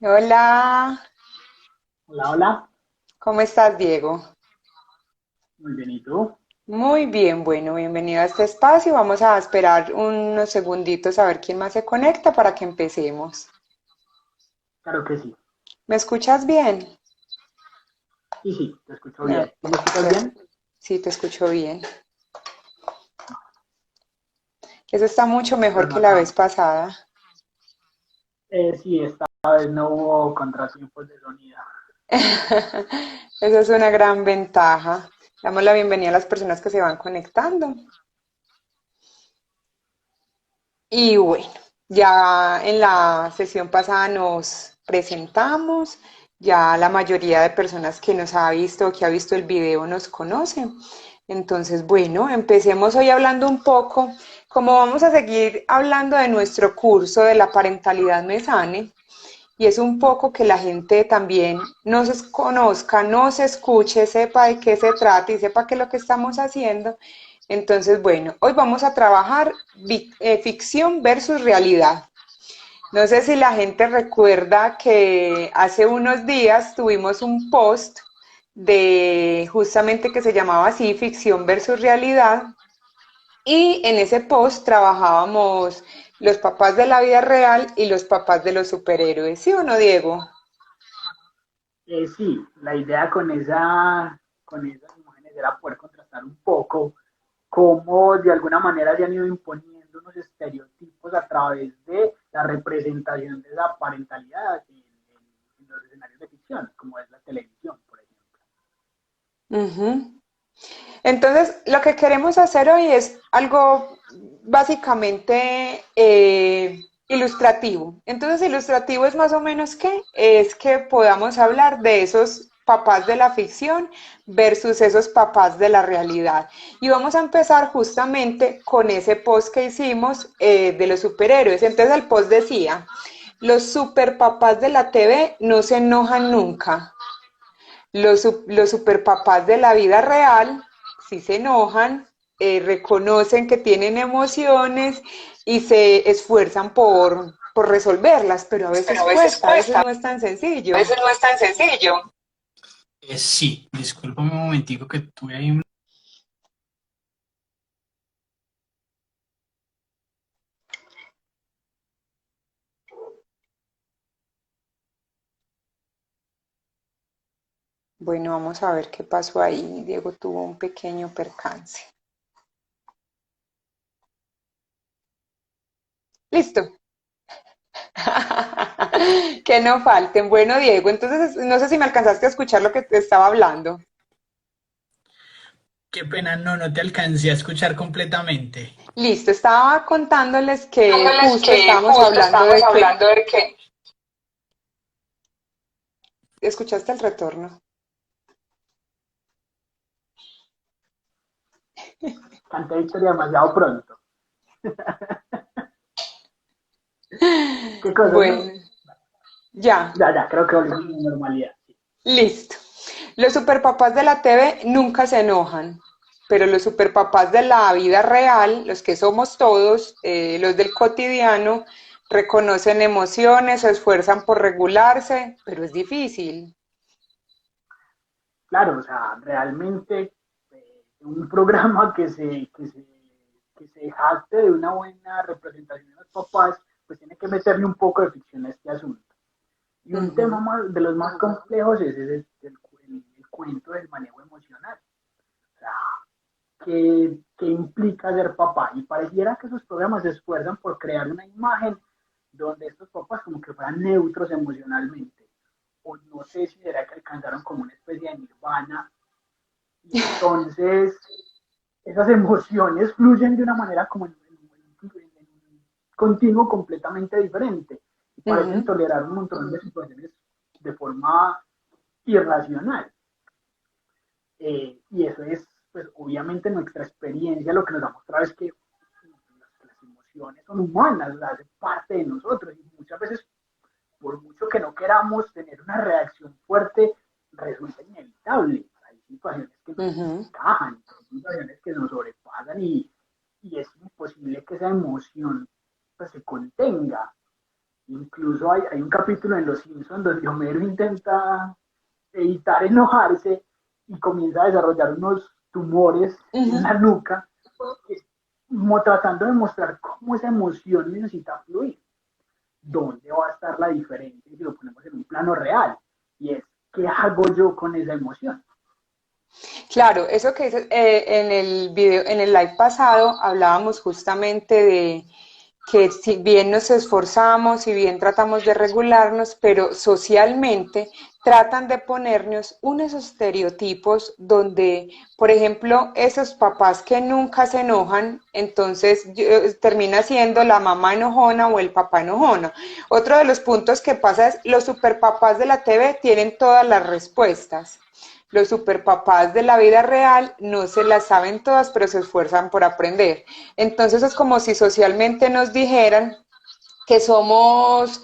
Hola, Hola, hola. ¿cómo estás, Diego? Muy bien, ¿y tú? Muy bien, bueno, bienvenido a este espacio. Vamos a esperar unos segunditos a ver quién más se conecta para que empecemos. Claro que sí. ¿Me escuchas bien? Sí, sí, te escucho Ah, bien. ¿Tú me escuchas bien? perfecto. Sí, te escucho bien. Eso está mucho mejor Bueno, que la acá. vez pasada. Sí, esta vez no hubo contratiempos de sonido. Esa es una gran ventaja. Damos la bienvenida a las personas que se van conectando. Y bueno, ya en la sesión pasada nos presentamos, ya la mayoría de personas que nos ha visto o que ha visto el video nos conocen. Entonces, bueno, empecemos hoy hablando un poco, como vamos a seguir hablando de nuestro curso de la parentalidad Mesane, y es un poco que la gente también nos conozca, nos escuche, sepa de qué se trata y sepa qué es lo que estamos haciendo. Entonces, bueno, hoy vamos a trabajar ficción versus realidad. No sé si la gente recuerda que hace unos días tuvimos un post de justamente que se llamaba así, ficción versus realidad, y en ese post trabajábamos los papás de la vida real y los papás de los superhéroes, ¿sí o no, Diego? Sí, la idea con esas imágenes era poder contrastar un poco cómo de alguna manera se han ido imponiendo unos estereotipos a través de la representación de la parentalidad en los escenarios de ficción, como es la televisión, por ejemplo. Ujú. Entonces, lo que queremos hacer hoy es algo básicamente ilustrativo. Entonces, ilustrativo es más o menos qué, es que podamos hablar de esos papás de la ficción versus esos papás de la realidad. Y vamos a empezar justamente con ese post que hicimos de los superhéroes. Entonces, el post decía, los superpapás de la TV no se enojan nunca. Los superpapás de la vida real sí se enojan, reconocen que tienen emociones y se esfuerzan por resolverlas, pero a Pero veces a veces cuesta, a veces cuesta, no es tan a sencillo. veces no es tan sencillo. Sí, discúlpame un momentico que tuve ahí un... Bueno, vamos a ver qué pasó ahí. Diego tuvo un pequeño percance. Listo. Que no falten. Bueno, Diego, entonces no sé si me alcanzaste a escuchar lo que te estaba hablando. Qué pena, no te alcancé a escuchar completamente. Listo, estaba contándoles que Dándoles justo que estábamos justo hablando estamos de que hablando de que ¿escuchaste el retorno? canté victoria demasiado pronto. ¿Qué cosas, no? Bueno, ya, Ya, creo que volvimos a la normalidad. Sí. listo. Los superpapás de la TV nunca se enojan, pero los superpapás de la vida real, los que somos todos, los del cotidiano, reconocen emociones, se esfuerzan por regularse, pero es difícil. Claro, o sea, realmente un programa que se jacte de una buena representación de los papás, pues tiene que meterle un poco de ficción a este asunto. Y un tema Ujú, más, de los más complejos es el cuento del manejo emocional. O sea, ¿qué implica ser papá? Y pareciera que esos programas se esfuerzan por crear una imagen donde estos papás como que fueran neutros emocionalmente. O no sé si será que alcanzaron como una especie de nirvana y entonces esas emociones fluyen de una manera como en un continuo completamente diferente y parecen ujú, tolerar un montón de situaciones de forma irracional. Y eso es, pues obviamente nuestra experiencia lo que nos ha mostrado es que las emociones son humanas, hacen parte de nosotros y muchas veces, por mucho que no queramos tener una reacción fuerte, resulta inevitable. Hay situaciones que nos ujú. encajan, hay situaciones que nos sobrepasan y es imposible que esa emoción pues, se contenga. Incluso hay un capítulo en Los Simpsons donde Homero intenta evitar enojarse y comienza a desarrollar unos tumores en Ujú. la nuca, como tratando de mostrar cómo esa emoción necesita fluir. ¿Dónde va a estar la diferencia si lo ponemos en un plano real? Y es, ¿qué hago yo con esa emoción? Claro, eso que dices, en el video, en el live pasado hablábamos justamente de que si bien nos esforzamos, si bien tratamos de regularnos, pero socialmente tratan de ponernos unos estereotipos donde, por ejemplo, esos papás que nunca se enojan, entonces termina siendo la mamá enojona o el papá enojona. Otro de los puntos que pasa es los superpapás de la TV tienen todas las respuestas. Los superpapás de la vida real no se las saben todas, pero se esfuerzan por aprender. Entonces es como si socialmente nos dijeran que somos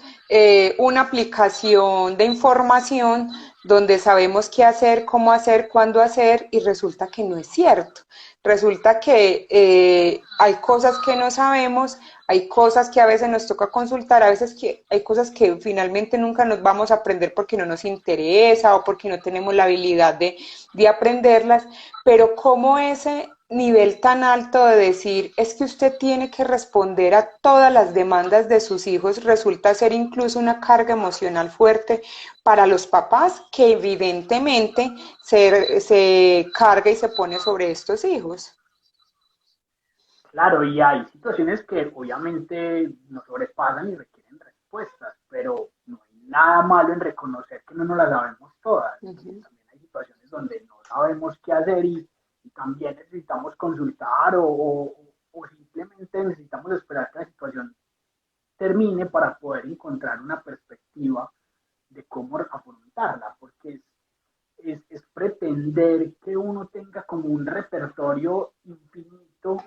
una aplicación de información donde sabemos qué hacer, cómo hacer, cuándo hacer, y resulta que no es cierto. Resulta que hay cosas que no sabemos, hay cosas que a veces nos toca consultar, a veces que hay cosas que finalmente nunca nos vamos a aprender porque no nos interesa o porque no tenemos la habilidad de aprenderlas, pero como ese nivel tan alto de decir es que usted tiene que responder a todas las demandas de sus hijos resulta ser incluso una carga emocional fuerte para los papás que evidentemente se carga y se pone sobre estos hijos. Claro, y hay situaciones que obviamente nos sobrepasan y requieren respuestas, pero no hay nada malo en reconocer que no nos las sabemos todas. Uh Y -huh. también hay situaciones donde no sabemos qué hacer y también necesitamos consultar o simplemente necesitamos esperar que la situación termine para poder encontrar una perspectiva de cómo afrontarla, porque es pretender que uno tenga como un repertorio infinito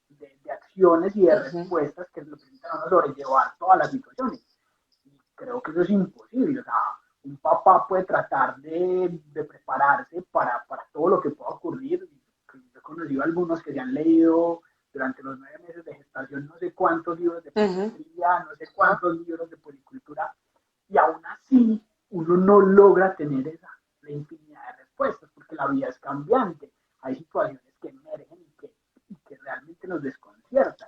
de acciones y de Uh -huh. respuestas que lo permitan a uno sobrellevar todas las situaciones. Y creo que eso es imposible. O sea, un papá puede tratar de prepararse para todo lo que pueda ocurrir. Yo he conocido a algunos que se han leído durante los 9 meses de gestación no sé cuántos libros de Uh -huh. pediatría, no sé cuántos libros de policultura, y aún así uno no logra tener la infinidad de respuestas, porque la vida es cambiante. Hay situaciones que emergen y que realmente nos desconciertan.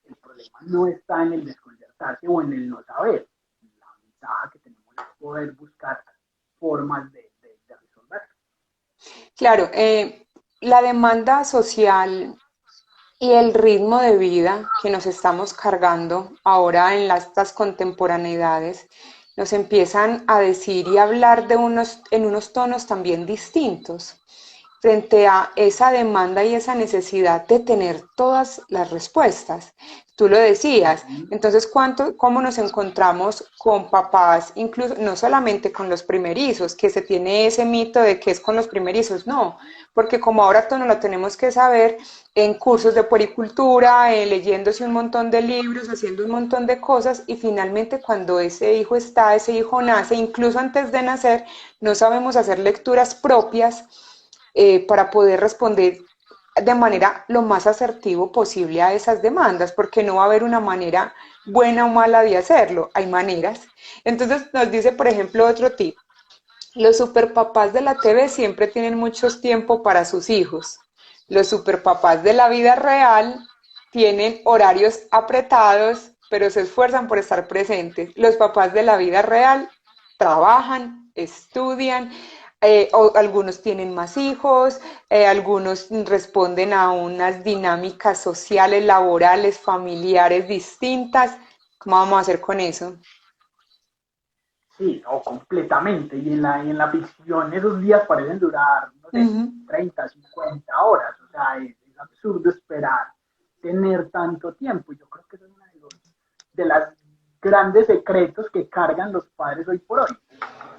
El problema no está en el desconcertarse o en el no saber. La ventaja que tenemos es poder buscar formas de resolver. Claro, la demanda social y el ritmo de vida que nos estamos cargando ahora en estas contemporaneidades nos empiezan a decir y hablar en unos tonos también distintos frente a esa demanda y esa necesidad de tener todas las respuestas. Tú lo decías, Uh-huh. entonces, ¿cómo nos encontramos con papás, incluso no solamente con los primerizos, que se tiene ese mito de que es con los primerizos? No, porque como ahora todo lo tenemos que saber en cursos de puericultura, leyéndose un montón de libros, haciendo un montón de cosas, y finalmente cuando ese hijo nace, incluso antes de nacer, no sabemos hacer lecturas propias para poder responder de manera lo más asertivo posible a esas demandas, porque no va a haber una manera buena o mala de hacerlo, hay maneras. Entonces nos dice, por ejemplo, otro tip, los superpapás de la TV siempre tienen mucho tiempo para sus hijos. Los superpapás de la vida real tienen horarios apretados, pero se esfuerzan por estar presentes. Los papás de la vida real trabajan, estudian, algunos tienen más hijos, algunos responden a unas dinámicas sociales, laborales, familiares distintas. ¿Cómo vamos a hacer con eso? Sí, no, completamente. Y en la ficción esos días parecen durar, no Uh sé, -huh. 30, 50 horas. O sea, es absurdo esperar tener tanto tiempo. Y yo creo que eso es uno de los grandes secretos que cargan los padres hoy por hoy,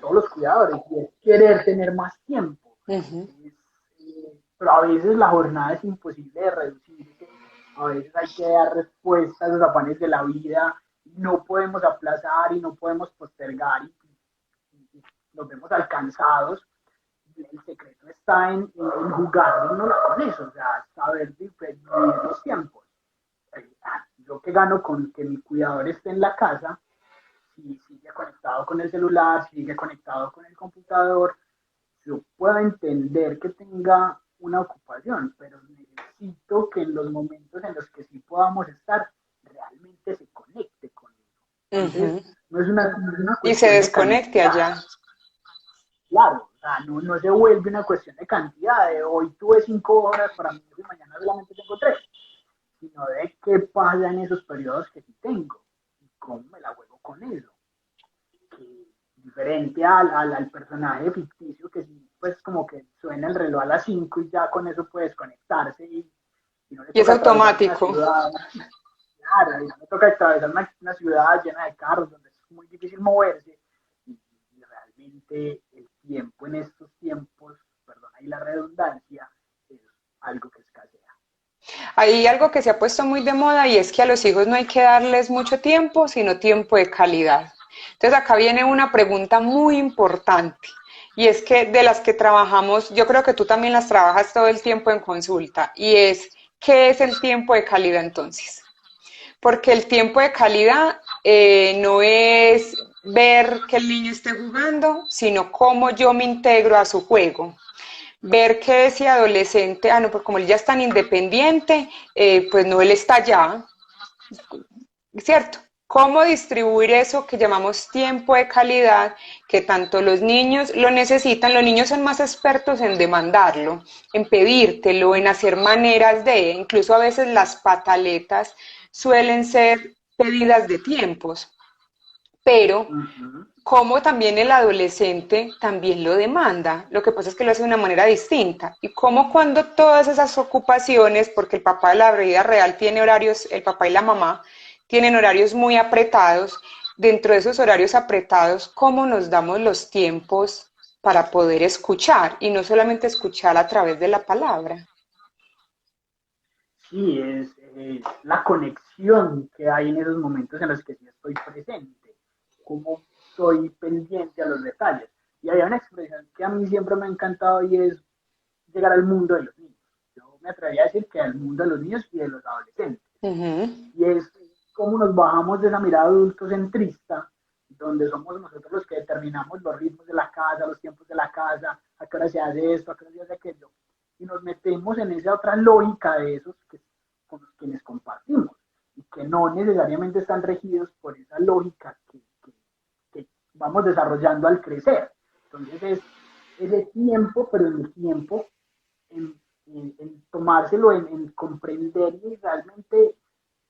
todos los cuidadores, y es querer tener más tiempo. Uh -huh. Pero a veces la jornada es imposible de reducirse, a veces hay que dar respuesta a los afanes de la vida, no podemos aplazar y no podemos postergar y nos vemos alcanzados. El secreto está en jugarnos con eso, o sea, saber diferir los tiempos. Yo que gano con que mi cuidador esté en la casa, sigue conectado con el celular, sigue conectado con el computador. Yo puedo entender que tenga una ocupación, pero necesito que en los momentos en los que sí podamos estar, realmente se conecte conmigo. Entonces, Ujú. no es una Y se cuestión de desconecte cantidad, allá. claro, o sea, no se vuelve una cuestión de cantidad, de hoy tuve 5 horas para mí y mañana solamente tengo 3, sino de qué pasa en esos periodos que sí tengo y cómo me la juego con eso. Que diferente al personaje ficticio que sí, pues como que suena el reloj a las 5 y ya con eso puedes conectarse y no le Y es toca atravesar una automático. ciudad, claro, y no le toca atravesar una ciudad llena de carros donde es muy difícil moverse y realmente el tiempo en estos tiempos, perdón ahí la redundancia, es algo que escasea. Hay algo que se ha puesto muy de moda y es que a los hijos no hay que darles mucho tiempo, sino tiempo de calidad. Entonces acá viene una pregunta muy importante y es que de las que trabajamos, yo creo que tú también las trabajas todo el tiempo en consulta y es, ¿qué es el tiempo de calidad entonces? Porque el tiempo de calidad no es ver que el niño esté jugando, sino cómo yo me integro a su juego. Ver que ese adolescente, no, pues como él ya es tan independiente, pues no, él está allá, ¿cierto? ¿Cómo distribuir eso que llamamos tiempo de calidad, que tanto los niños lo necesitan? Los niños son más expertos en demandarlo, en pedírtelo, en hacer maneras de, incluso a veces las pataletas suelen ser pedidas de tiempos, pero Uh -huh. como también el adolescente también lo demanda. Lo que pasa es que lo hace de una manera distinta. Y como cuando todas esas ocupaciones, porque el papá de la vida real tiene horarios, el papá y la mamá tienen horarios muy apretados, dentro de esos horarios apretados, ¿cómo nos damos los tiempos para poder escuchar? Y no solamente escuchar a través de la palabra. Sí, es la conexión que hay en esos momentos en los que sí estoy presente, cómo soy pendiente a los detalles. Y hay una expresión que a mí siempre me ha encantado y es llegar al mundo de los niños. Yo me atrevería a decir que al mundo de los niños y de los adolescentes. Uh -huh. Y es cómo nos bajamos de esa mirada adultocentrista, donde somos nosotros los que determinamos los ritmos de la casa, los tiempos de la casa, a qué hora se hace esto, a qué hora se hace aquello, y nos metemos en esa otra lógica de esos que, con los quienes compartimos, y que no necesariamente están regidos por esa lógica que vamos desarrollando al crecer. Entonces es ese tiempo, pero en el tiempo, en tomárselo, en comprender y realmente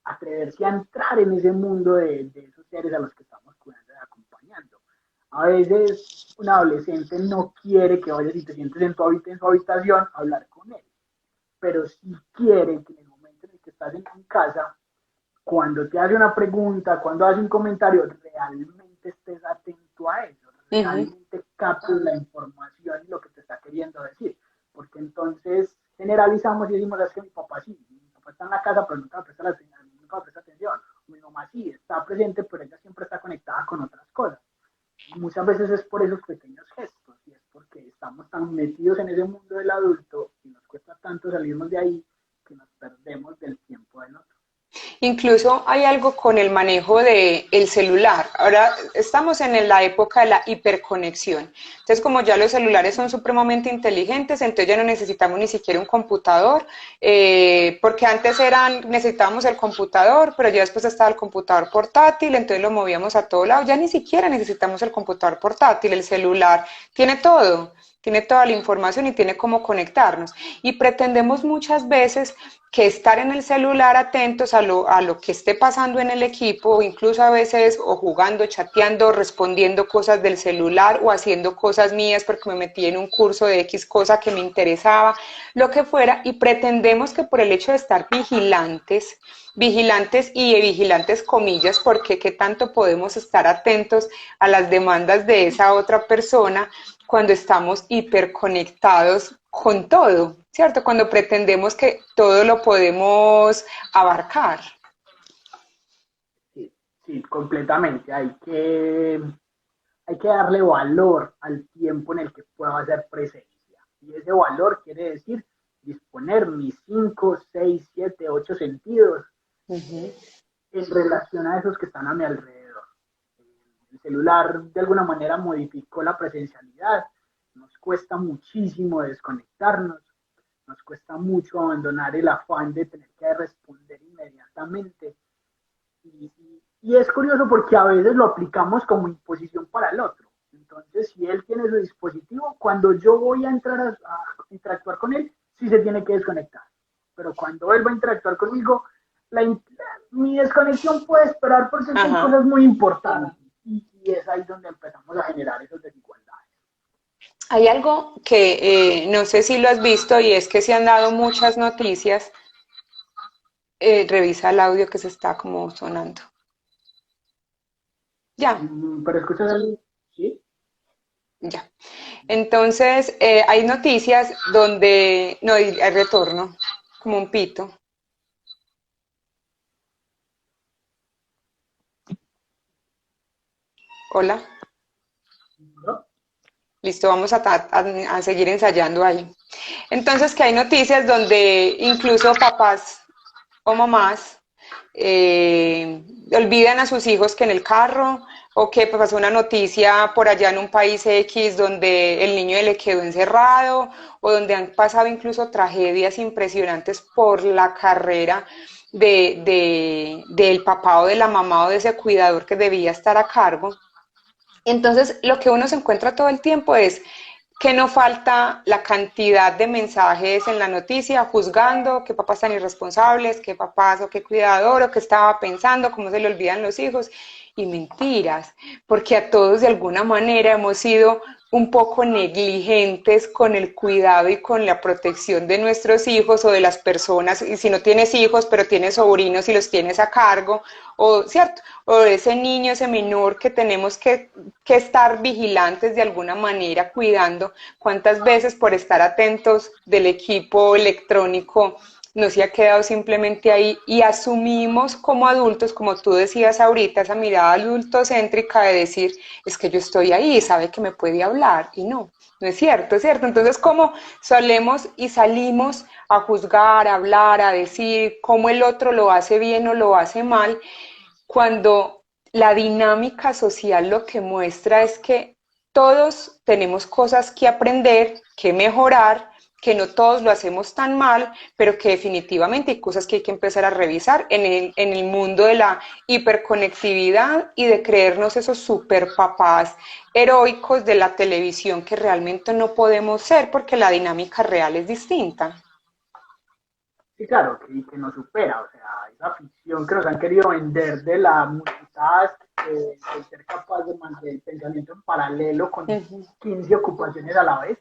atreverse a entrar en ese mundo de esos seres a los que estamos cuidando y acompañando. A veces un adolescente no quiere que vayas y te sientes en su habitación a hablar con él, pero sí quiere que en el momento en el que estás en casa, cuando te hace una pregunta, cuando hace un comentario, realmente estés atento a eso, Uh -huh. realmente captes la información y lo que te está queriendo decir, porque entonces generalizamos y decimos, es que mi papá sí, mi papá está en la casa, pero nunca nunca me presta atención, mi mamá sí, está presente, pero ella siempre está conectada con otras cosas. Y muchas veces es por esos pequeños gestos, y es porque estamos tan metidos en ese mundo del adulto y nos cuesta tanto salirnos de ahí que nos perdemos del tiempo del otro. Incluso hay algo con el manejo del celular. Ahora estamos en la época de la hiperconexión. Entonces, como ya los celulares son supremamente inteligentes, entonces ya no necesitamos ni siquiera un computador, porque antes necesitábamos el computador, pero ya después estaba el computador portátil, entonces lo movíamos a todo lado. Ya ni siquiera necesitamos el computador portátil, el celular tiene toda la información y tiene cómo conectarnos. Y pretendemos muchas veces que estar en el celular atentos a lo que esté pasando en el equipo, incluso a veces o jugando, chateando, respondiendo cosas del celular o haciendo cosas mías porque me metí en un curso de X cosa que me interesaba, lo que fuera, y pretendemos que por el hecho de estar vigilantes y de vigilantes comillas, porque qué tanto podemos estar atentos a las demandas de esa otra persona cuando estamos hiperconectados con todo, ¿cierto? Cuando pretendemos que todo lo podemos abarcar. Sí, sí, completamente. Hay que darle valor al tiempo en el que puedo hacer presencia. Y ese valor quiere decir disponer mis 5, 6, 7, 8 sentidos Uh -huh. en relación a esos que están a mi alrededor. El celular de alguna manera modificó la presencialidad, nos cuesta muchísimo desconectarnos, nos cuesta mucho abandonar el afán de tener que responder inmediatamente. Y es curioso porque a veces lo aplicamos como imposición para el otro. Entonces, si él tiene su dispositivo, cuando yo voy a entrar a interactuar con él, sí se tiene que desconectar. Pero cuando él va a interactuar conmigo, mi desconexión puede esperar porque hay Ajá. cosas muy importantes. Y es ahí donde empezamos a generar esas desigualdades. Hay algo que no sé si lo has visto y es que se han dado muchas noticias. Revisa el audio que se está como sonando. Ya, Pero escuchas algo, ¿sí? ya. Entonces, hay noticias donde no hay retorno, como un pito. Hola. ¿No? Listo, vamos a seguir ensayando ahí. Entonces, que hay noticias donde incluso papás o mamás olvidan a sus hijos que en el carro, o que pasó una noticia por allá en un país X donde el niño le quedó encerrado, o donde han pasado incluso tragedias impresionantes por la carrera del papá o de la mamá o de ese cuidador que debía estar a cargo. Entonces, lo que uno se encuentra todo el tiempo es que no falta la cantidad de mensajes en la noticia juzgando qué papás tan irresponsables, qué papás o qué cuidador o qué estaba pensando, cómo se le olvidan los hijos, y mentiras, porque a todos de alguna manera hemos sido un poco negligentes con el cuidado y con la protección de nuestros hijos o de las personas, y si no tienes hijos pero tienes sobrinos y los tienes a cargo, o cierto, o ese niño, ese menor que tenemos que estar vigilantes de alguna manera, cuidando. ¿Cuántas veces por estar atentos del equipo electrónico no se ha quedado simplemente ahí y asumimos como adultos, como tú decías ahorita, esa mirada adultocéntrica de decir, es que yo estoy ahí, sabe que me puede hablar, y no, no es cierto, es cierto. Entonces, como solemos y salimos a juzgar, a hablar, a decir cómo el otro lo hace bien o lo hace mal, cuando la dinámica social lo que muestra es que todos tenemos cosas que aprender, que mejorar, que no todos lo hacemos tan mal, pero que definitivamente hay cosas que hay que empezar a revisar en el mundo de la hiperconectividad y de creernos esos super papás heroicos de la televisión que realmente no podemos ser porque la dinámica real es distinta. Sí, claro, que nos supera, o sea, esa ficción que nos han querido vender de la multitask, de ser capaz de mantener pensamiento en paralelo con Uh -huh. 15 ocupaciones a la vez,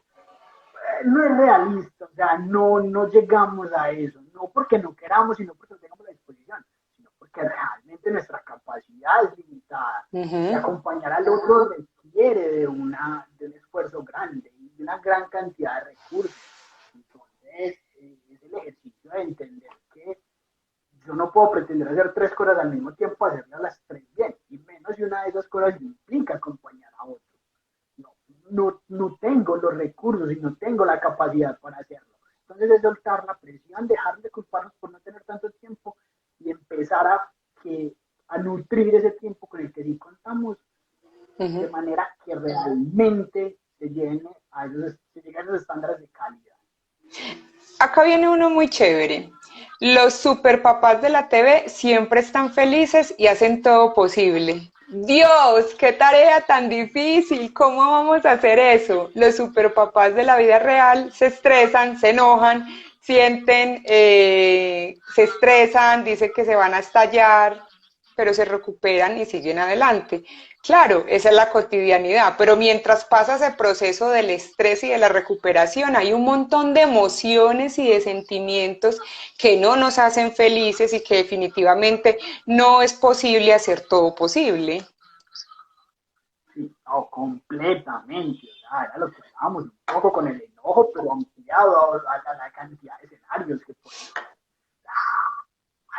no es realista, o sea, no llegamos a eso, no porque no queramos, sino porque no tengamos la disposición, sino porque realmente nuestra capacidad es limitada Uh y -huh. acompañar al otro requiere de un esfuerzo grande y de una gran cantidad de recursos. Entonces, es el ejercicio de entender que yo no puedo pretender hacer tres cosas al mismo tiempo, hacerlas las tres bien, y menos si una de esas cosas implica acompañar a otro. No tengo los recursos y no tengo la capacidad para hacerlo. Entonces es soltar la presión, dejar de culparnos por no tener tanto tiempo y empezar a nutrir ese tiempo con el que sí contamos, Uh de -huh. manera que realmente se llegue a esos estándares de calidad. Acá viene uno muy chévere. Los superpapás de la TV siempre están felices y hacen todo posible. Dios, qué tarea tan difícil. ¿Cómo vamos a hacer eso? Los superpapás de la vida real se estresan, se enojan, sienten, se estresan, dicen que se van a estallar, pero se recuperan y siguen adelante. Claro, esa es la cotidianidad, pero mientras pasa ese proceso del estrés y de la recuperación, hay un montón de emociones y de sentimientos que no nos hacen felices y que definitivamente no es posible hacer todo posible. Sí, no, completamente. O sea, era lo que hablábamos un poco con el enojo, pero ampliado a la cantidad de escenarios que podemos.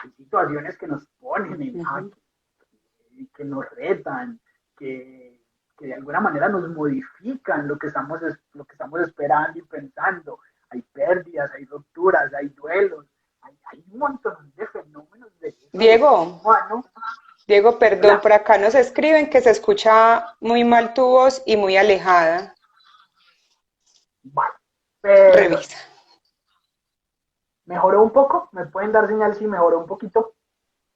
Hay situaciones que nos ponen en Uh -huh. jaque, que nos retan, que de alguna manera nos modifican lo que estamos esperando y pensando. Hay pérdidas, hay rupturas, hay duelos, hay un montón de fenómenos de eso, del ser Diego, humano. Diego, perdón, Hola, por acá nos escriben que se escucha muy mal tu voz y muy alejada. vale, perdón. Revisa. ¿Mejoró un poco? ¿Me pueden dar señal si mejoró un poquito?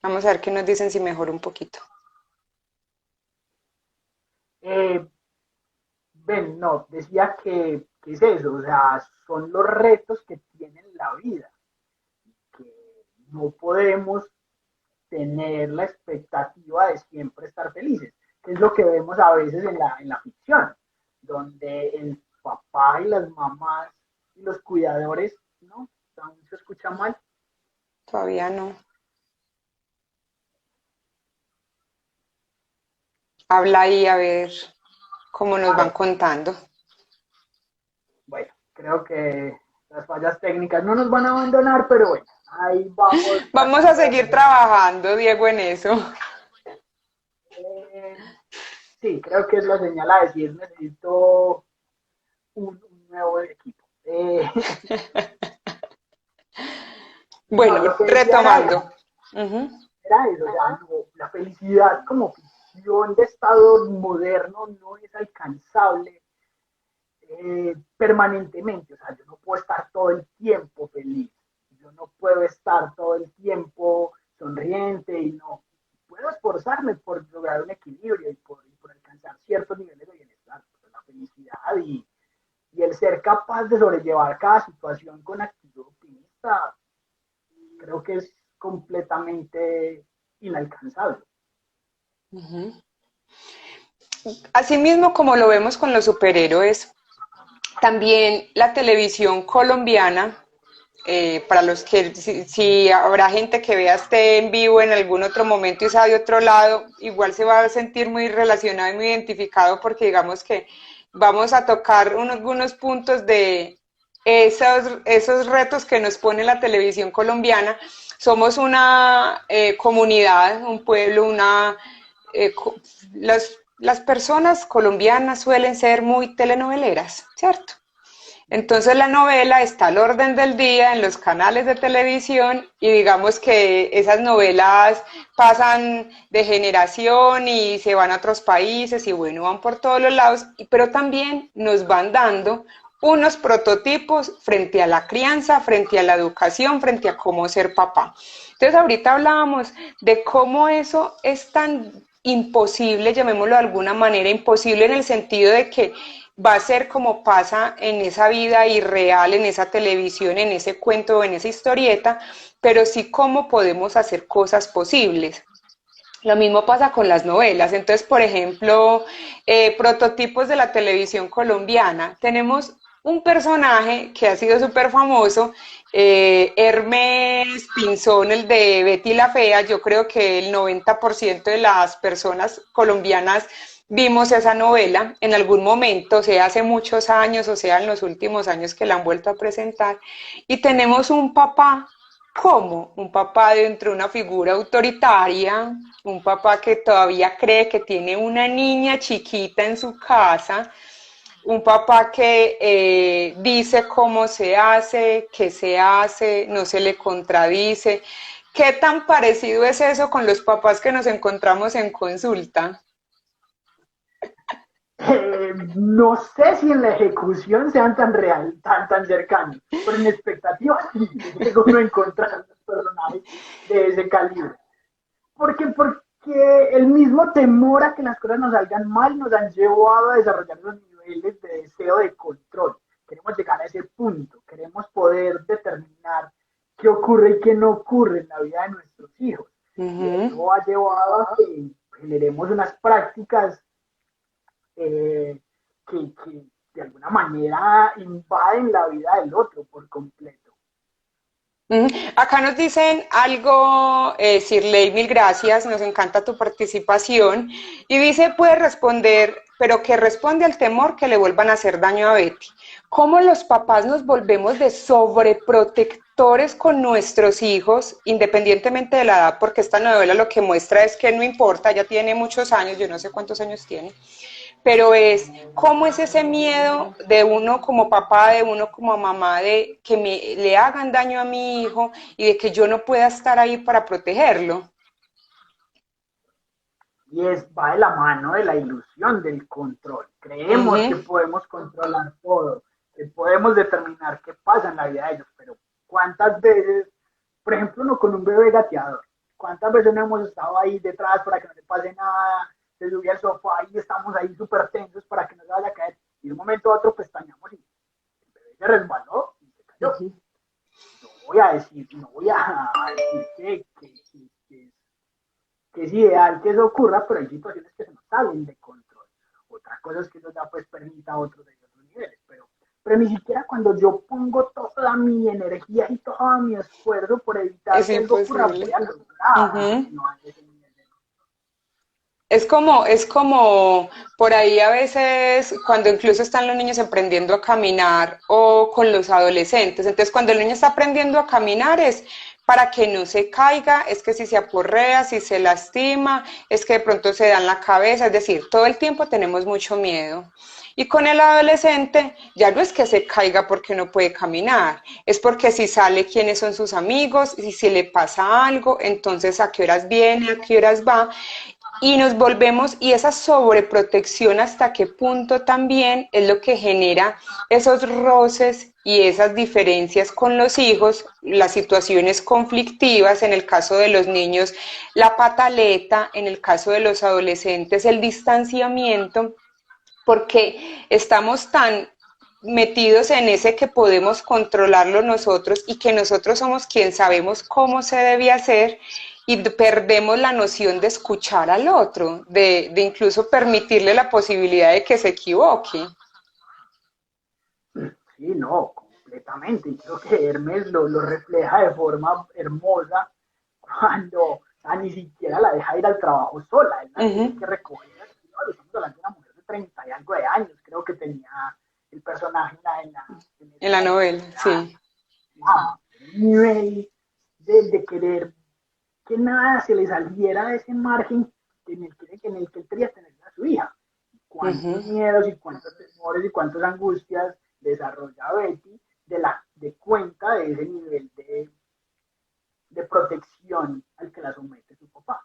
Vamos a ver qué nos dicen si mejora un poquito. Eh, Ven, no, decía que es eso, o sea, son los retos que tiene la vida, que no podemos tener la expectativa de siempre estar felices, que es lo que vemos a veces en la ficción, donde el papá y las mamás y los cuidadores, ¿no? Aún se escucha mal. Todavía no. Habla ahí a ver cómo nos van Claro, contando. bueno, creo que las fallas técnicas no nos van a abandonar, pero bueno, ahí vamos Vamos a tratando seguir de... trabajando, Diego, en eso. Eh, sí, creo que es la señal a decir, necesito un nuevo equipo. No, Bueno, lo que decía retomando. Ujú. era eso, o sea, no, la felicidad como ficción de estado moderno no es alcanzable permanentemente, o sea, yo no puedo estar todo el tiempo feliz, yo no puedo estar todo el tiempo sonriente y no, puedo esforzarme por lograr un equilibrio y por alcanzar ciertos niveles de bienestar, pero la felicidad y el ser capaz de sobrellevar cada situación con actitud optimista, creo que es completamente inalcanzable. Asimismo, como lo vemos con los superhéroes, también la televisión colombiana, para los que, si habrá gente que vea este en vivo en algún otro momento y sea de otro lado, igual se va a sentir muy relacionado y muy identificado porque digamos que vamos a tocar algunos puntos de esos retos que nos pone la televisión colombiana. Somos una comunidad, un pueblo, eh, las personas colombianas suelen ser muy telenoveleras, ¿cierto? Entonces la novela está al orden del día en los canales de televisión y digamos que esas novelas pasan de generación y se van a otros países y bueno, van por todos los lados, pero también nos van dando unos prototipos frente a la crianza, frente a la educación, frente a cómo ser papá. Entonces ahorita hablábamos de cómo eso es tan imposible, llamémoslo de alguna manera, imposible en el sentido de que va a ser como pasa en esa vida irreal, en esa televisión, en ese cuento, en esa historieta, pero sí cómo podemos hacer cosas posibles. Lo mismo pasa con las novelas. Entonces, por ejemplo, prototipos de la televisión colombiana. Tenemos un personaje que ha sido súper famoso, Hermes Pinzón, el de Betty la Fea. Yo creo que el 90% de las personas colombianas vimos esa novela en algún momento, sea hace muchos años o sea en los últimos años que la han vuelto a presentar. Y tenemos un papá, ¿cómo? Un papá dentro de una figura autoritaria, un papá que todavía cree que tiene una niña chiquita en su casa, un papá que dice cómo se hace, qué se hace, no se le contradice. ¿Qué tan parecido es eso con los papás que nos encontramos en consulta? No sé si en la ejecución sean tan real, tan cercanos, pero en expectativas sí, llego uno a encontrar personajes de ese calibre. Porque el mismo temor a que las cosas nos salgan mal nos han llevado a desarrollar los niveles de deseo de control. Queremos llegar a ese punto, queremos poder determinar qué ocurre y qué no ocurre en la vida de nuestros hijos. Uh Y -huh. eso ha llevado a que generemos unas prácticas eh, que de alguna manera invaden la vida del otro por completo. Acá nos dicen algo, Sirley, mil gracias, nos encanta tu participación. Y dice, puede responder, pero que responde al temor que le vuelvan a hacer daño a Betty. ¿Cómo los papás nos volvemos de sobreprotectores con nuestros hijos, independientemente de la edad? Porque esta novela lo que muestra es que no importa, ya tiene muchos años, yo no sé cuántos años tiene, pero es cómo es ese miedo de uno como papá, de uno como mamá, de que le hagan daño a mi hijo y de que yo no pueda estar ahí para protegerlo. va de la mano de la ilusión del control. Creemos que Ujú. podemos controlar todo, que podemos determinar qué pasa en la vida de ellos, pero ¿cuántas veces, por ejemplo, no con un bebé gateador, cuántas veces no hemos estado ahí detrás para que no le pase nada, se subía al sofá y estamos ahí súper tensos para que no se vaya a caer, y de un momento a otro pestañamos y el bebé se resbaló y se cayó. Ujú. No voy a decir, no voy a decir que es ideal que eso ocurra, pero hay situaciones que se nos salen de control. Otra cosa es que eso ya pues permita otros de otros niveles, pero ni siquiera cuando yo pongo toda mi energía y todo mi esfuerzo por evitar Es que algo ocurra, voy imposible. a lograr Ujú. que no haya ese nivel de... Es como por ahí a veces cuando incluso están los niños aprendiendo a caminar o con los adolescentes. Entonces, cuando el niño está aprendiendo a caminar es para que no se caiga, es que si se aporrea, si se lastima, es que de pronto se da en la cabeza, es decir, todo el tiempo tenemos mucho miedo. Y con el adolescente ya no es que se caiga porque no puede caminar, es porque si sale quiénes son sus amigos, y si le pasa algo, entonces a qué horas viene, a qué horas va, y nos volvemos, y esa sobreprotección hasta qué punto también es lo que genera esos roces y esas diferencias con los hijos, las situaciones conflictivas, en el caso de los niños, la pataleta, en el caso de los adolescentes, el distanciamiento, porque estamos tan metidos en ese que podemos controlarlo nosotros y que nosotros somos quien sabemos cómo se debe hacer y perdemos la noción de escuchar al otro, de incluso permitirle la posibilidad de que se equivoque. Sí, no, completamente. Y creo que Hermes lo refleja de forma hermosa cuando ni siquiera la deja ir al trabajo sola, él la tiene Ujú. que recoger. Estamos hablando de una mujer de 30 y algo de años, creo que tenía el personaje en En la esa época. novela, sí. Un nivel de querer que nada se le saliera de ese margen en el que él quería tener a su hija. Ujú. Cuántos miedos y cuántos temores y cuántas angustias desarrolla Betty de cuenta de ese nivel de protección al que la somete su papá.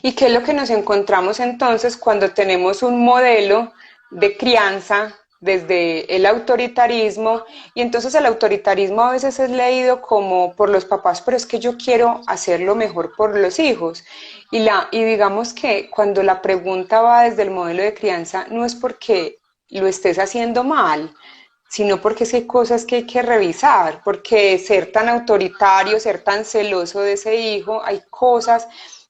¿Y qué es lo que nos encontramos entonces cuando tenemos un modelo de crianza desde el autoritarismo? Y entonces el autoritarismo a veces es leído como por los papás, pero es que yo quiero hacer lo mejor por los hijos. Y digamos que cuando la pregunta va desde el modelo de crianza, no es porque lo estés haciendo mal, sino porque es que hay cosas que hay que revisar, porque ser tan autoritario, ser tan celoso de ese hijo, hay cosas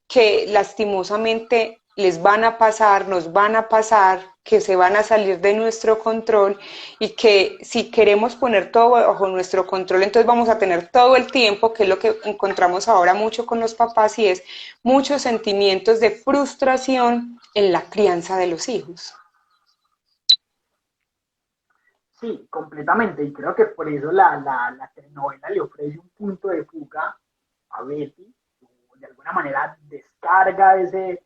que lastimosamente les van a pasar, nos van a pasar, que se van a salir de nuestro control y que si queremos poner todo bajo nuestro control, entonces vamos a tener todo el tiempo, que es lo que encontramos ahora mucho con los papás, y es muchos sentimientos de frustración en la crianza de los hijos. Sí, completamente. Y creo que por eso la telenovela le ofrece un punto de fuga a Betty, o de alguna manera descarga ese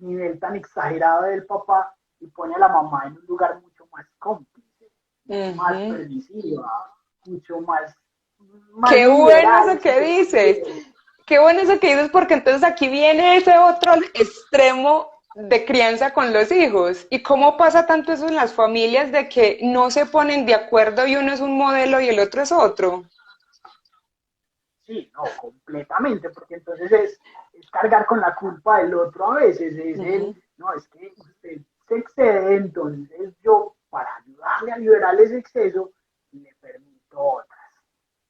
nivel tan exagerado del papá y pone a la mamá en un lugar mucho más cómplice, mucho más Uh-huh. permisiva, mucho más Qué bueno liberal, eso si que se dices. quiere. Qué bueno eso que dices, porque entonces aquí viene ese otro extremo de crianza con los hijos. ¿Y cómo pasa tanto eso en las familias de que no se ponen de acuerdo y uno es un modelo y el otro es otro? Sí, no, completamente, porque entonces es cargar con la culpa del otro a veces, es Ujú. no, es que usted se excede, entonces yo, para ayudarle a liberar ese exceso, le permito otras.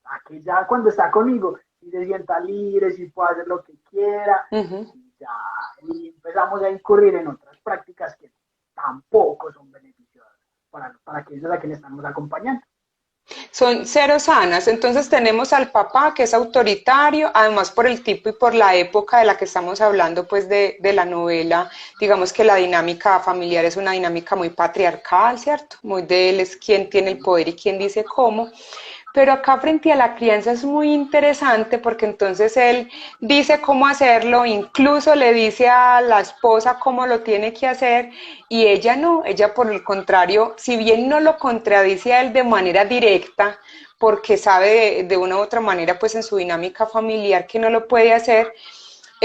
A que ya cuando está conmigo, si se sienta libre, si puede hacer lo que quiera, Ujú. y ya, y empezamos a incurrir en otras prácticas que tampoco son beneficiosas para aquellos a quienes estamos acompañando. Son cero sanas. Entonces tenemos al papá que es autoritario, además por el tipo y por la época de la que estamos hablando, pues de la novela, digamos que la dinámica familiar es una dinámica muy patriarcal, ¿cierto? Muy de él es quien tiene el poder y quien dice cómo. Pero acá frente a la crianza es muy interesante porque entonces él dice cómo hacerlo, incluso le dice a la esposa cómo lo tiene que hacer, y ella no, ella por el contrario, si bien no lo contradice a él de manera directa, porque sabe de una u otra manera pues en su dinámica familiar que no lo puede hacer,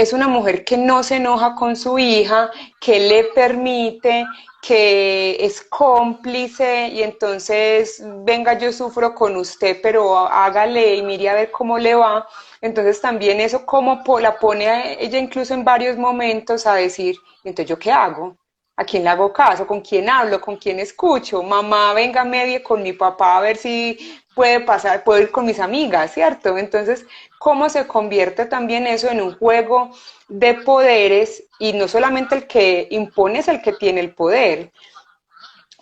es una mujer que no se enoja con su hija, que le permite, que es cómplice y entonces, venga, yo sufro con usted, pero hágale y mire a ver cómo le va. Entonces también eso como la pone a ella incluso en varios momentos a decir, entonces ¿yo qué hago? ¿A quién le hago caso? ¿Con quién hablo? ¿Con quién escucho? Mamá, venga, medie con mi papá a ver si puede pasar, puedo ir con mis amigas, ¿cierto? Entonces, ¿cómo se convierte también eso en un juego de poderes? Y no solamente el que impone es el que tiene el poder.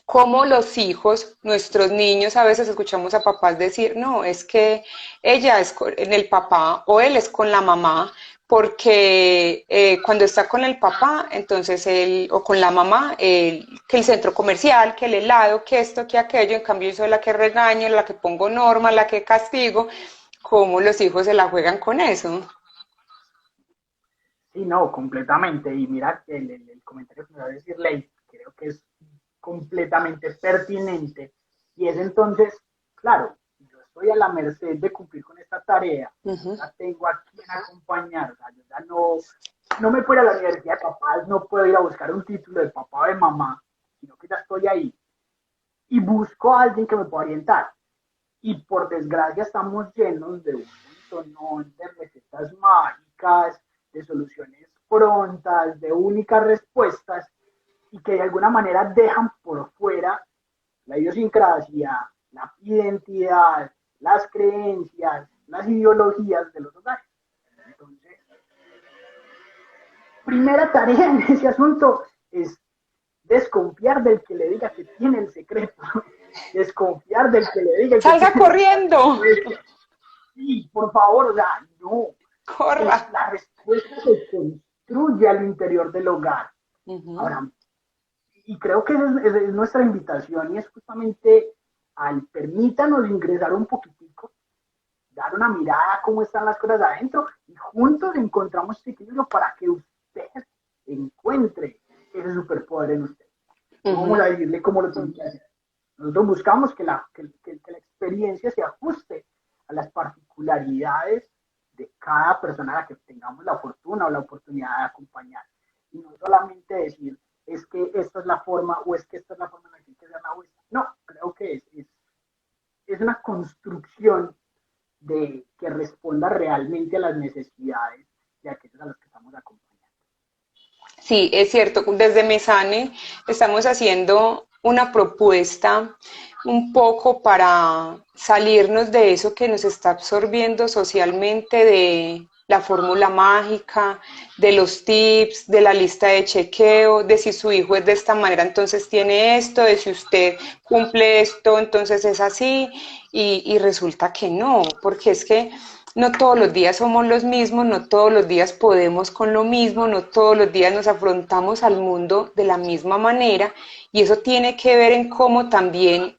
Como los hijos, nuestros niños, a veces escuchamos a papás decir, no, es que ella es en el papá o él es con la mamá, porque cuando está con el papá, entonces él, o con la mamá, que el centro comercial, que el helado, que esto, que aquello, en cambio yo soy la que regaño, la que pongo normas, la que castigo, cómo los hijos se la juegan con eso. Sí, no, completamente. Y mira, el comentario que me va a decir Ley, creo que es completamente pertinente. Y es entonces, claro, yo estoy a la merced de cumplir con esta tarea. Uh Yo -huh. ya tengo a quien acompañar. O sea, yo ya no me puedo ir a la universidad de papás, no puedo ir a buscar un título de papá o de mamá, sino que ya estoy ahí. Y busco a alguien que me pueda orientar. Y por desgracia estamos llenos de un montón de recetas mágicas, de soluciones prontas, de únicas respuestas y que de alguna manera dejan por fuera la idiosincrasia, la identidad, las creencias, las ideologías de los hogares. Entonces, primera tarea en ese asunto es desconfiar del que le diga que tiene el secreto, desconfiar del que le diga que ¡Salga tiene corriendo! la sí, por favor, o sea, no. ¡Corra! La respuesta se construye al interior del hogar. Uh -huh. Ahora, y creo que es nuestra invitación y es justamente al permítanos ingresar un poquitico, dar una mirada a cómo están las cosas adentro y juntos encontramos este equilibrio para que usted encuentre ese superpoder en usted. Uh No vamos -huh. a decirle cómo lo tiene que hacer. Nosotros buscamos que la experiencia se ajuste a las particularidades de cada persona a la que tengamos la fortuna o la oportunidad de acompañar. Y no solamente decir, es que esta es la forma o es que esta es la forma en la que hay que hacer la vuelta. No, creo que es una construcción de que responda realmente a las necesidades de aquellos a los que estamos acompañando. Sí, es cierto, desde Mesane estamos haciendo una propuesta un poco para salirnos de eso que nos está absorbiendo socialmente, de la fórmula mágica, de los tips, de la lista de chequeo, de si su hijo es de esta manera, entonces tiene esto, de si usted cumple esto, entonces es así, y resulta que no, porque es que no todos los días somos los mismos, no todos los días podemos con lo mismo, no todos los días nos afrontamos al mundo de la misma manera y eso tiene que ver en cómo también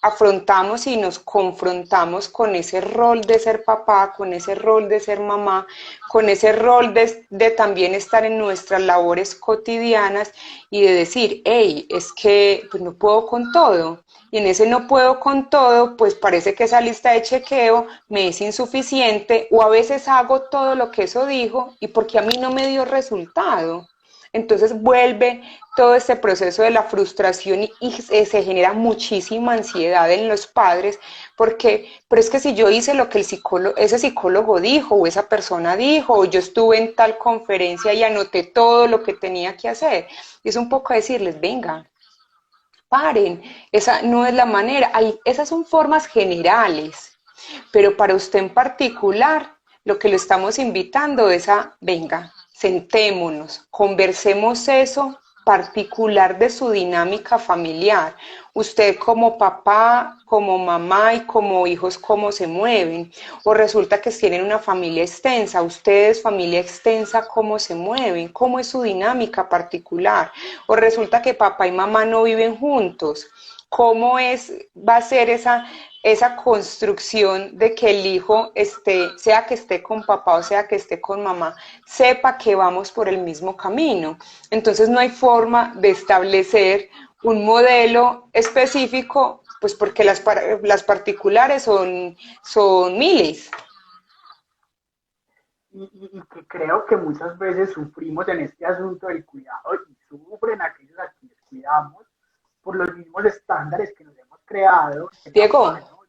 afrontamos y nos confrontamos con ese rol de ser papá, con ese rol de ser mamá, con ese rol de también estar en nuestras labores cotidianas y de decir, hey, es que pues no puedo con todo. Y en ese no puedo con todo, pues parece que esa lista de chequeo me es insuficiente o a veces hago todo lo que eso dijo y porque a mí no me dio resultado. Entonces vuelve todo este proceso de la frustración y se genera muchísima ansiedad en los padres porque, pero es que si yo hice lo que ese psicólogo dijo o esa persona dijo o yo estuve en tal conferencia y anoté todo lo que tenía que hacer, es un poco decirles, venga, paren, esa no es la manera, esas son formas generales, pero para usted en particular, lo que lo estamos invitando es a, venga, sentémonos, conversemos eso particular de su dinámica familiar. Usted como papá, como mamá y como hijos, ¿cómo se mueven? O resulta que tienen una familia extensa, ustedes familia extensa, ¿cómo se mueven? ¿Cómo es su dinámica particular? O resulta que papá y mamá no viven juntos. ¿Cómo va a ser esa construcción de que el hijo sea que esté con papá o sea que esté con mamá, sepa que vamos por el mismo camino? Entonces no hay forma de establecer un modelo específico, pues porque las particulares son miles. y que creo que muchas veces sufrimos en este asunto del cuidado y sufren aquellos a quienes cuidamos por los mismos estándares que nos hemos creado en la Diego, mano.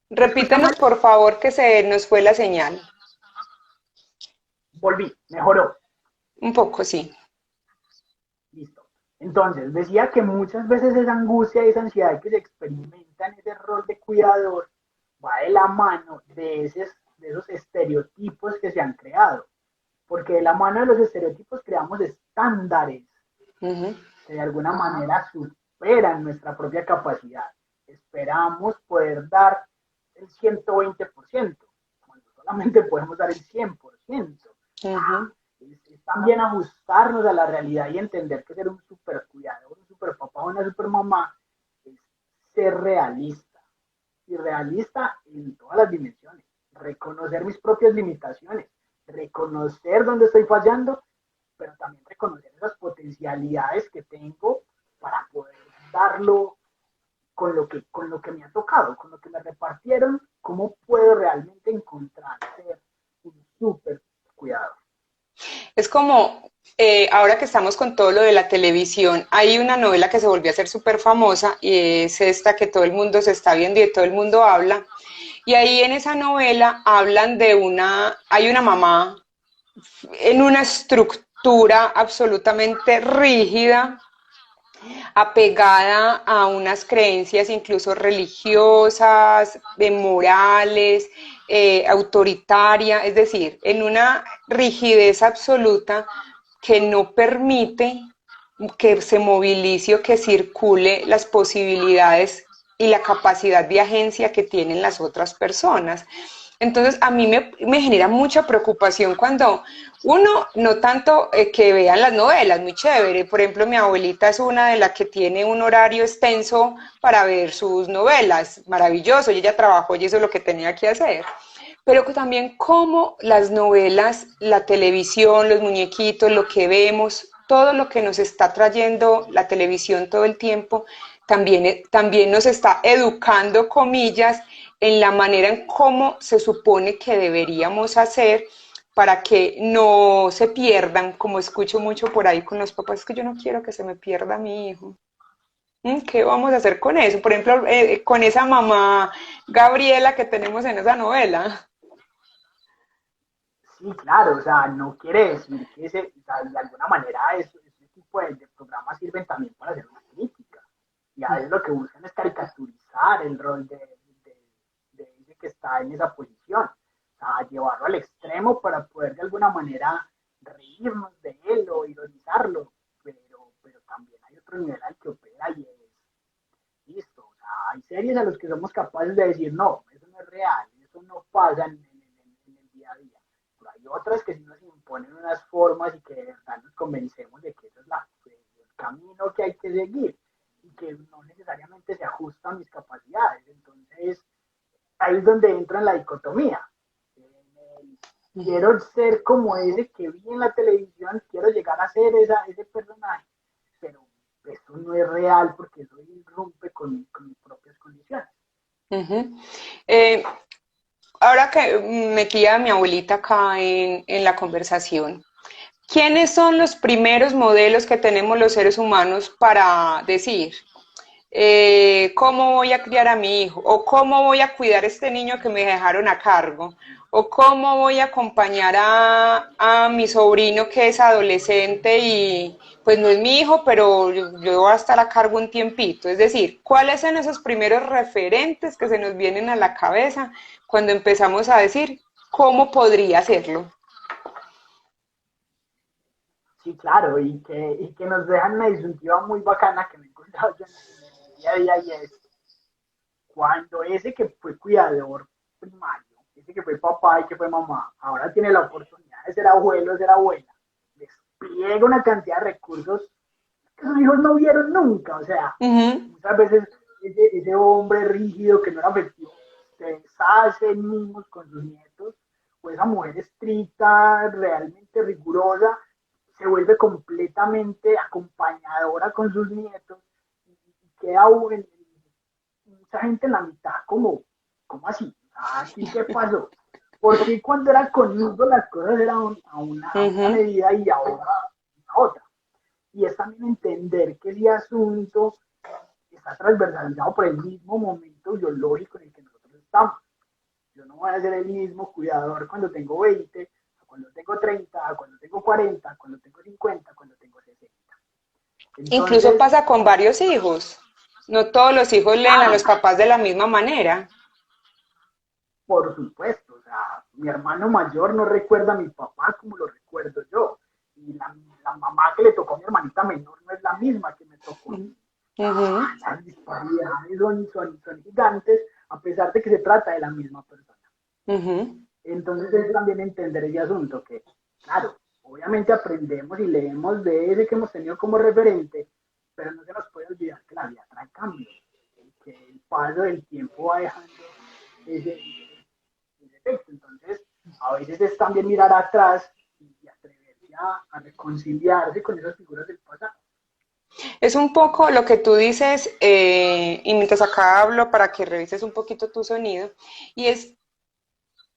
¿Me escucha repítenos mal? por favor que se nos fue la señal. Volví, mejoró. Un poco, sí. Listo. Entonces, decía que muchas veces esa angustia y esa ansiedad que se experimenta en ese rol de cuidador va de la mano de esos estereotipos que se han creado. Porque de la mano de los estereotipos creamos estándares Ujú, que de alguna manera superan nuestra propia capacidad. Esperamos poder dar el 120%, cuando solamente podemos dar el 100%. ujú. Es también ajustarnos a la realidad y entender que ser un super cuidador, un super papá o una super mamá es ser realista. Y realista en todas las dimensiones. Reconocer mis propias limitaciones, reconocer dónde estoy fallando, pero también reconocer esas potencialidades que tengo para poder darlo con lo que me ha tocado, con lo que me repartieron, cómo puedo realmente encontrar ser un súper cuidado. Es como, ahora que estamos con todo lo de la televisión, hay una novela que se volvió a ser súper famosa y es esta que todo el mundo se está viendo y todo el mundo habla. Y ahí en esa novela hablan de hay una mamá en una estructura absolutamente rígida, apegada a unas creencias incluso religiosas, morales, autoritaria, es decir, en una rigidez absoluta que no permite que se movilice o que circule las posibilidades y la capacidad de agencia que tienen las otras personas. Entonces, a mí me genera mucha preocupación cuando uno, no tanto que vean las novelas, muy chévere. Por ejemplo, mi abuelita es una de las que tiene un horario extenso para ver sus novelas, maravilloso, y ella trabajó y eso es lo que tenía que hacer. Pero también como las novelas, la televisión, los muñequitos, lo que vemos, todo lo que nos está trayendo la televisión todo el tiempo, también nos está educando, comillas, en la manera en cómo se supone que deberíamos hacer para que no se pierdan, como escucho mucho por ahí con los papás, es que yo no quiero que se me pierda mi hijo. ¿Qué vamos a hacer con eso? Por ejemplo, con esa mamá Gabriela que tenemos en esa novela. Sí, claro, o sea, no quiere decir que o sea, de alguna manera ese tipo de programas sirven también para hacer una crítica. Y a veces lo que buscan es caricaturizar el rol de ese que está en esa posición. O sea, llevarlo al extremo para poder de alguna manera reírnos de él o ironizarlo. Pero también hay otro nivel al que opera y es listo. O sea, hay series a los que somos capaces de decir, no, eso no es real, eso no pasa en el día a día. Pero hay otras que sí nos imponen unas formas y que de verdad nos convencemos de que eso es el camino que hay que seguir y que no necesariamente se ajusta a mis capacidades. Entonces, ahí es donde entra en la dicotomía. Quiero ser como ese que vi en la televisión, quiero llegar a ser ese personaje, pero eso no es real porque eso irrumpe con mis propias condiciones. Uh -huh. eh, Ahora que metí a mi abuelita acá en la conversación, ¿quiénes son los primeros modelos que tenemos los seres humanos para decir cómo voy a criar a mi hijo? ¿O cómo voy a cuidar a este niño que me dejaron a cargo? ¿O cómo voy a acompañar a mi sobrino que es adolescente y pues no es mi hijo, pero yo voy a estar a cargo un tiempito? Es decir, ¿cuáles son esos primeros referentes que se nos vienen a la cabeza cuando empezamos a decir cómo podría hacerlo? Sí, claro, y que nos dejan una disyuntiva muy bacana que me he encontrado yo en el día a día y es cuando ese que fue cuidador primario, ese que fue papá y que fue mamá, ahora tiene la oportunidad de ser abuelo, ser abuela, despliega una cantidad de recursos que sus hijos no vieron nunca. O sea, Uh -huh. muchas veces ese hombre rígido que no era afectivo se deshace en mimos con sus nietos, o esa mujer estricta, realmente rigurosa, se vuelve completamente acompañadora con sus nietos y queda mucha gente en la mitad como, ¿cómo así? ¿Aquí qué pasó? Porque cuando era conmigo las cosas eran a una Ujú. medida y ahora a otra. Y es también entender que ese asunto está transversalizado por el mismo momento biológico en el que nosotros estamos. Yo no voy a ser el mismo cuidador cuando tengo 20, cuando tengo 30, cuando tengo 40, cuando tengo 50, cuando tengo 60. Incluso Entonces, pasa con varios hijos. No todos los hijos leen a claro, los papás de la misma manera. por supuesto, o sea, mi hermano mayor no recuerda a mi papá como lo recuerdo yo. Y la mamá que le tocó a mi hermanita menor no es la misma que me tocó a mí. Ujú, Las disparidades son gigantes, a pesar de que se trata de la misma persona. ujú. Entonces es también entender ese asunto que, claro, obviamente aprendemos y leemos de ese que hemos tenido como referente, pero no se nos puede olvidar que la vida trae cambios, que el paso del tiempo va dejando ese efecto. Entonces, a veces es también mirar atrás y atreverse a reconciliarse con esas figuras del pasado. Es un poco lo que tú dices, y mientras acá hablo para que revises un poquito tu sonido, y es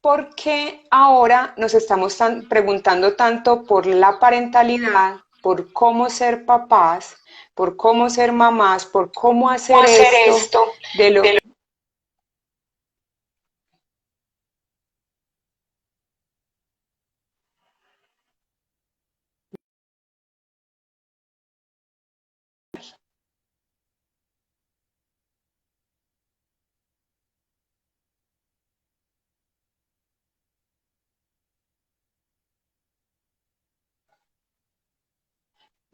por qué ahora nos estamos preguntando tanto por la parentalidad, por cómo ser papás, por cómo ser mamás, por cómo hacer Hacer esto esto de lo. de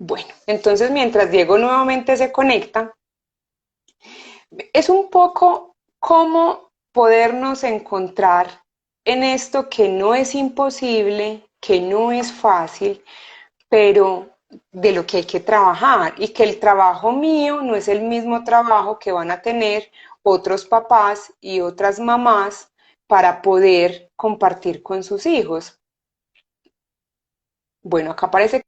Bueno, entonces mientras Diego nuevamente se conecta, es un poco cómo podernos encontrar en esto que no es imposible, que no es fácil, pero de lo que hay que trabajar y que el trabajo mío no es el mismo trabajo que van a tener otros papás y otras mamás para poder compartir con sus hijos. Bueno, acá parece.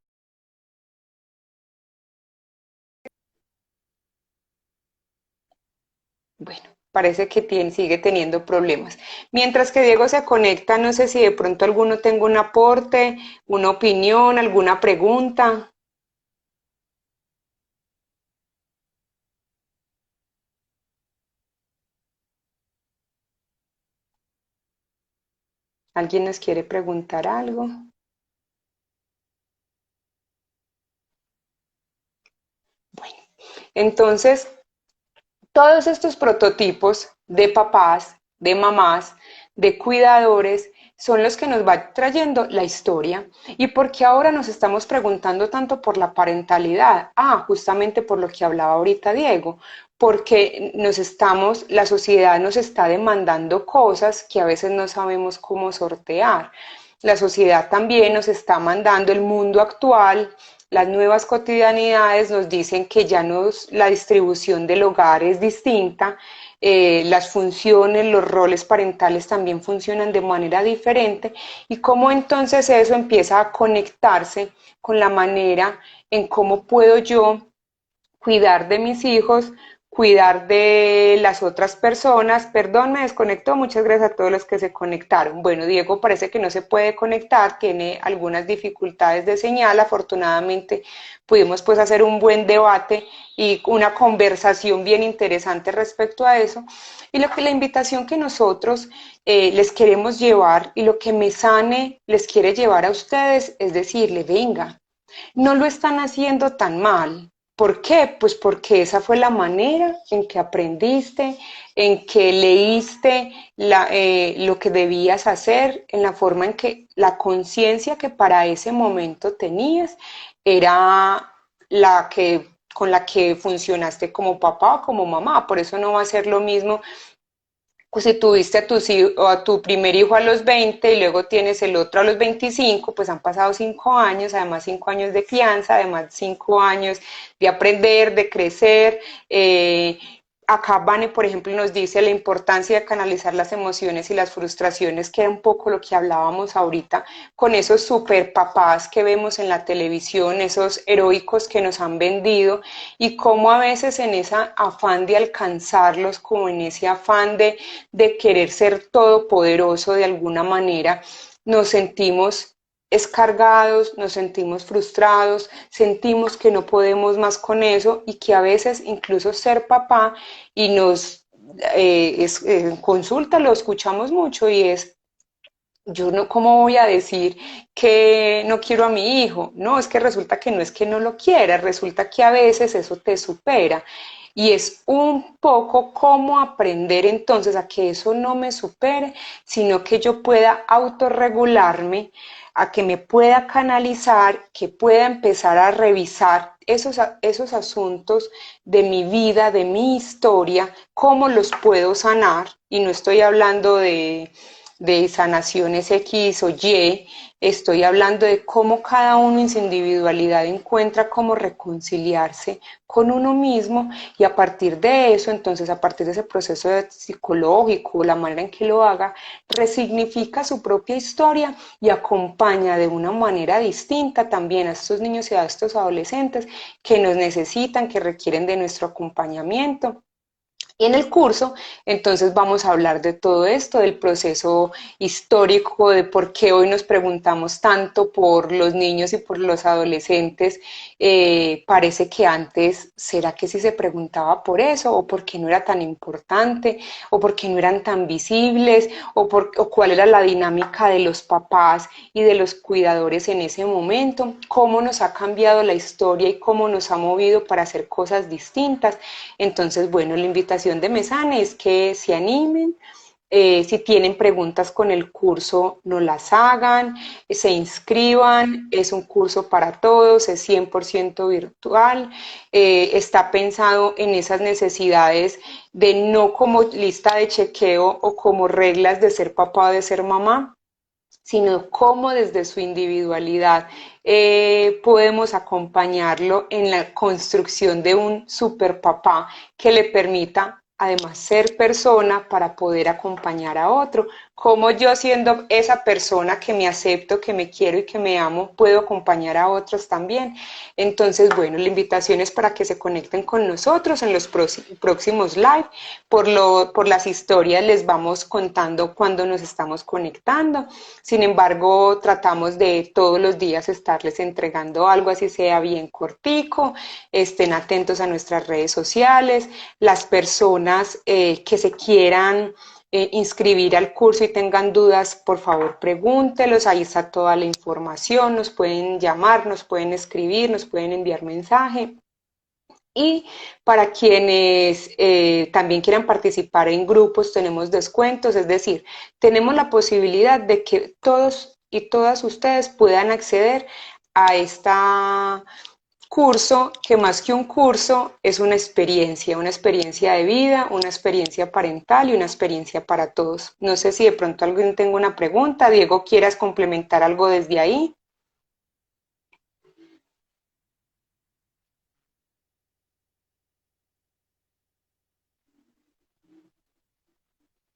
Bueno, parece que sigue teniendo problemas. Mientras que Diego se conecta, no sé si de pronto alguno tenga un aporte, una opinión, alguna pregunta. ¿Alguien nos quiere preguntar algo? Bueno, entonces, todos estos prototipos de papás, de mamás, de cuidadores, son los que nos va trayendo la historia. ¿Y por qué ahora nos estamos preguntando tanto por la parentalidad? Ah, justamente por lo que hablaba ahorita Diego, porque la sociedad nos está demandando cosas que a veces no sabemos cómo sortear. La sociedad también nos está mandando el mundo actual, las nuevas cotidianidades nos dicen que ya la distribución del hogar es distinta, las funciones, los roles parentales también funcionan de manera diferente y cómo entonces eso empieza a conectarse con la manera en cómo puedo yo cuidar de mis hijos, cuidar de las otras personas. Perdón, me desconectó. Muchas gracias a todos los que se conectaron. Bueno, Diego parece que no se puede conectar, tiene algunas dificultades de señal. Afortunadamente pudimos pues hacer un buen debate y una conversación bien interesante respecto a eso. Y lo que la invitación que nosotros les queremos llevar y lo que Mesane les quiere llevar a ustedes es decirle, venga, no lo están haciendo tan mal. ¿Por qué? Pues porque esa fue la manera en que aprendiste, en que leíste lo que debías hacer, en la forma en que la conciencia que para ese momento tenías era la que con la que funcionaste como papá o como mamá. Por eso no va a ser lo mismo pues si tuviste a tu primer hijo a los 20 y luego tienes el otro a los 25, pues han pasado 5 años, además 5 años de crianza, además 5 años de aprender, de crecer. Acá Vane, por ejemplo, nos dice la importancia de canalizar las emociones y las frustraciones, que era un poco lo que hablábamos ahorita, con esos super papás que vemos en la televisión, esos heroicos que nos han vendido, y cómo a veces en ese afán de alcanzarlos, como en ese afán de querer ser todopoderoso de alguna manera, nos sentimos escargados, nos sentimos frustrados, sentimos que no podemos más con eso y que a veces incluso ser papá y nos en consulta lo escuchamos mucho y es, yo no, ¿cómo voy a decir que no quiero a mi hijo? No, es que resulta que no es que no lo quiera, resulta que a veces eso te supera. Y es un poco cómo aprender entonces a que eso no me supere, sino que yo pueda autorregularme, a que me pueda canalizar, que pueda empezar a revisar esos asuntos de mi vida, de mi historia, cómo los puedo sanar. Y no estoy hablando de sanaciones X o Y, estoy hablando de cómo cada uno en su individualidad encuentra cómo reconciliarse con uno mismo y a partir de eso, entonces a partir de ese proceso psicológico, la manera en que lo haga, resignifica su propia historia y acompaña de una manera distinta también a estos niños y a estos adolescentes que nos necesitan, que requieren de nuestro acompañamiento. Y en el curso, entonces vamos a hablar de todo esto, del proceso histórico, de por qué hoy nos preguntamos tanto por los niños y por los adolescentes. Parece que antes, ¿será que sí se preguntaba por eso? ¿O por qué no era tan importante? ¿O por qué no eran tan visibles? ¿O cuál era la dinámica de los papás y de los cuidadores en ese momento? ¿Cómo nos ha cambiado la historia y cómo nos ha movido para hacer cosas distintas? Entonces, bueno, la invitación de Mesane es que se animen, si tienen preguntas con el curso, no las hagan, se inscriban, es un curso para todos, es 100% virtual, está pensado en esas necesidades de no como lista de chequeo o como reglas de ser papá o de ser mamá, sino cómo desde su individualidad podemos acompañarlo en la construcción de un super papá que le permita además ser persona para poder acompañar a otro. Cómo yo siendo esa persona que me acepto, que me quiero y que me amo, puedo acompañar a otros también. Entonces, bueno, la invitación es para que se conecten con nosotros en los próximos live. Por las historias les vamos contando cuando nos estamos conectando. Sin embargo, tratamos de todos los días estarles entregando algo, así sea bien cortico. Estén atentos a nuestras redes sociales. Las personas que se quieran inscribir al curso y tengan dudas, por favor pregúntelos, ahí está toda la información, nos pueden llamar, nos pueden escribir, nos pueden enviar mensaje. Y para quienes también quieran participar en grupos, tenemos descuentos, es decir, tenemos la posibilidad de que todos y todas ustedes puedan acceder a esta curso, que más que un curso es una experiencia de vida, una experiencia parental y una experiencia para todos. No sé si de pronto alguien tenga una pregunta, Diego, quieras complementar algo desde ahí.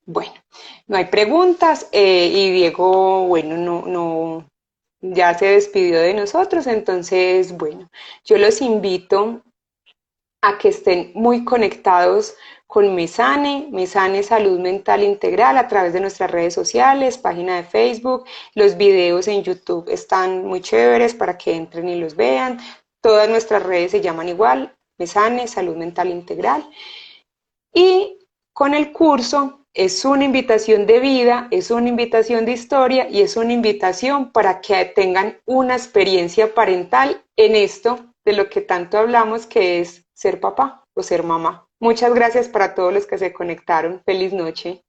Bueno, no hay preguntas y Diego, bueno, ya se despidió de nosotros, entonces, bueno, yo los invito a que estén muy conectados con Mesane, Mesane Salud Mental Integral a través de nuestras redes sociales, página de Facebook, los videos en YouTube están muy chéveres para que entren y los vean, todas nuestras redes se llaman igual, Mesane Salud Mental Integral. Y con el curso es una invitación de vida, es una invitación de historia y es una invitación para que tengan una experiencia parental en esto de lo que tanto hablamos, que es ser papá o ser mamá. Muchas gracias para todos los que se conectaron. Feliz noche.